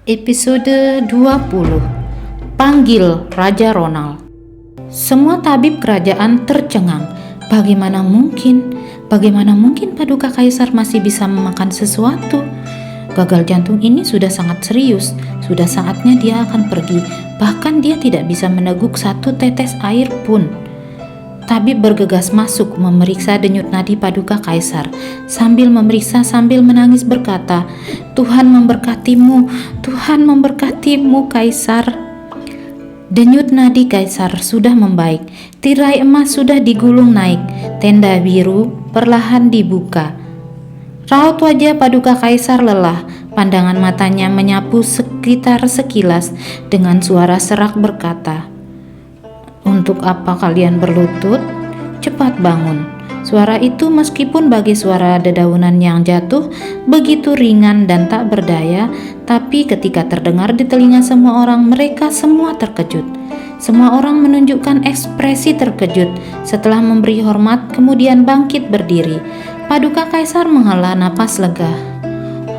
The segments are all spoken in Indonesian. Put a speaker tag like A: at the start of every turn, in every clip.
A: Episode 20. Panggil Raja Ronald. Semua tabib kerajaan tercengang. Bagaimana mungkin Paduka Kaisar masih bisa memakan sesuatu? Gagal jantung ini sudah sangat serius. Sudah saatnya dia akan pergi. Bahkan dia tidak bisa meneguk satu tetes air pun. Tabib bergegas masuk memeriksa denyut nadi Paduka Kaisar. Sambil memeriksa sambil menangis berkata, Tuhan memberkatimu Kaisar. Denyut nadi Kaisar sudah membaik. Tirai emas sudah digulung naik. Tenda biru perlahan dibuka. Raut wajah Paduka Kaisar lelah. Pandangan matanya menyapu sekitar sekilas. Dengan suara serak berkata, untuk apa kalian berlutut? Cepat bangun. Suara itu meskipun bagi suara dedaunan yang jatuh begitu ringan dan tak berdaya, tapi ketika terdengar di telinga semua orang, mereka semua terkejut. Semua orang menunjukkan ekspresi terkejut. Setelah memberi hormat, kemudian bangkit berdiri. Paduka Kaisar menghela napas lega.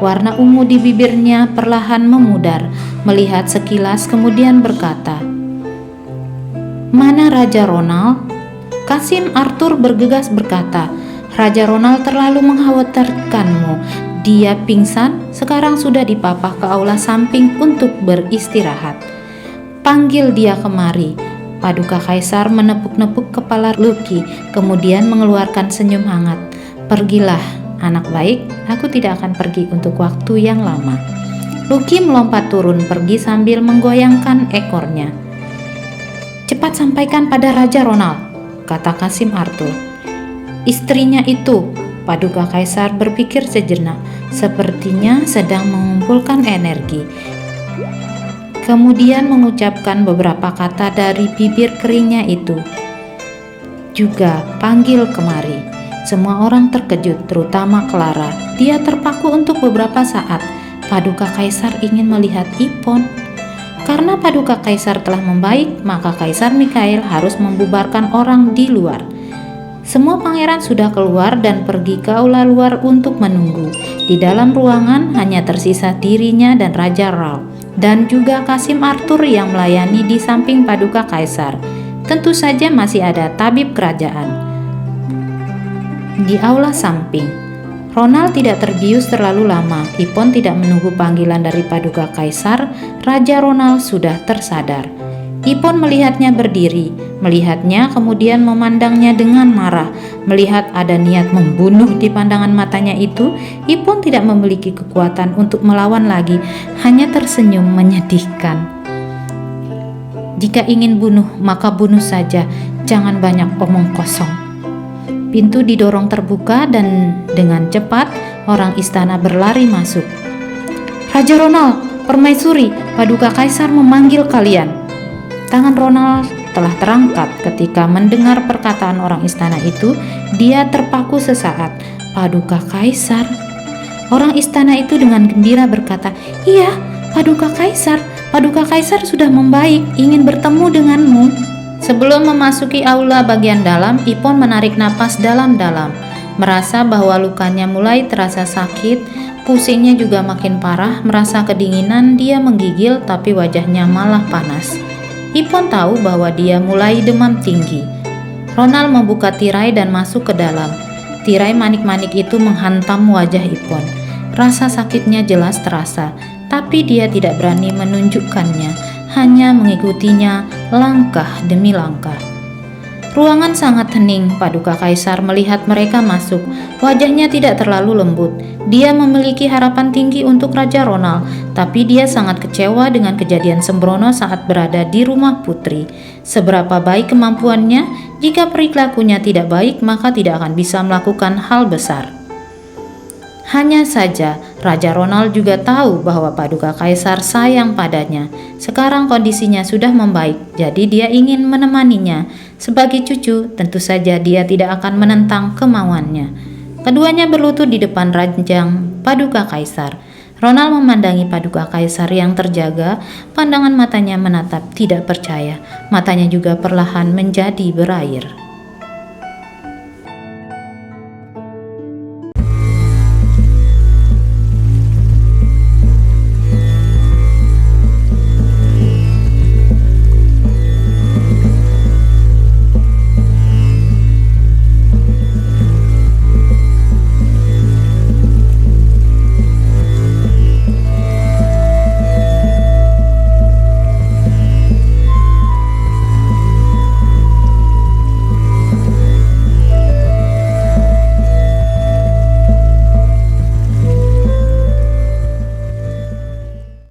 A: Warna ungu di bibirnya perlahan memudar. Melihat sekilas kemudian berkata, Mana Raja Ronald? Kasim Arthur bergegas berkata, Raja Ronald terlalu mengkhawatirkanmu. Dia pingsan, sekarang sudah dipapah ke aula samping untuk beristirahat. Panggil dia kemari. Paduka Kaisar menepuk-nepuk kepala Lucky, kemudian mengeluarkan senyum hangat. Pergilah, anak baik, aku tidak akan pergi untuk waktu yang lama. Lucky melompat turun pergi sambil menggoyangkan ekornya. Cepat sampaikan pada Raja Ronald, kata Kasim Arthur. Istrinya itu, Paduka Kaisar berpikir sejenak, sepertinya sedang mengumpulkan energi. Kemudian mengucapkan beberapa kata dari bibir keringnya itu. Juga panggil kemari. Semua orang terkejut, terutama Clara. Dia terpaku untuk beberapa saat. Paduka Kaisar ingin melihat Ipon. Karena Paduka Kaisar telah membaik, maka Kaisar Mikhail harus membubarkan orang di luar. Semua pangeran sudah keluar dan pergi ke aula luar untuk menunggu. Di dalam ruangan hanya tersisa dirinya dan Raja Ralph, dan juga Kasim Arthur yang melayani di samping Paduka Kaisar. Tentu saja masih ada tabib kerajaan. Di aula samping, Ronald tidak terbius terlalu lama. Ipon tidak menunggu panggilan dari Paduka Kaisar. Raja Ronald sudah tersadar. Ipon melihatnya berdiri, melihatnya kemudian memandangnya dengan marah. Melihat ada niat membunuh di pandangan matanya itu, Ipon tidak memiliki kekuatan untuk melawan lagi, hanya tersenyum menyedihkan. Jika ingin bunuh, maka bunuh saja, jangan banyak omong kosong. Pintu didorong terbuka dan dengan cepat orang istana berlari masuk. Raja Ronald, Permaisuri, Paduka Kaisar memanggil kalian. Tangan Ronald telah terangkat ketika mendengar perkataan orang istana itu. Dia terpaku sesaat. Paduka Kaisar. Orang istana itu dengan gembira berkata, Iya, Paduka Kaisar. Paduka Kaisar sudah membaik, ingin bertemu denganmu. Sebelum memasuki aula bagian dalam, Ipon menarik napas dalam-dalam. Merasa bahwa lukanya mulai terasa sakit, pusingnya juga makin parah, merasa kedinginan, dia menggigil tapi wajahnya malah panas. Ipon tahu bahwa dia mulai demam tinggi. Ronald membuka tirai dan masuk ke dalam. Tirai manik-manik itu menghantam wajah Ipon. Rasa sakitnya jelas terasa, tapi dia tidak berani menunjukkannya. Hanya mengikutinya langkah demi langkah. Ruangan sangat hening. Paduka Kaisar melihat mereka masuk. Wajahnya tidak terlalu lembut. Dia memiliki harapan tinggi untuk Raja Ronald, tapi dia sangat kecewa dengan kejadian sembrono saat berada di rumah putri. Seberapa baik kemampuannya, jika perilakunya tidak baik, maka tidak akan bisa melakukan hal besar. Hanya saja, Raja Ronald juga tahu bahwa Paduka Kaisar sayang padanya. Sekarang kondisinya sudah membaik, jadi dia ingin menemaninya. Sebagai cucu, tentu saja dia tidak akan menentang kemauannya. Keduanya berlutut di depan ranjang Paduka Kaisar. Ronald memandangi Paduka Kaisar yang terjaga, pandangan matanya menatap tidak percaya. Matanya juga perlahan menjadi berair.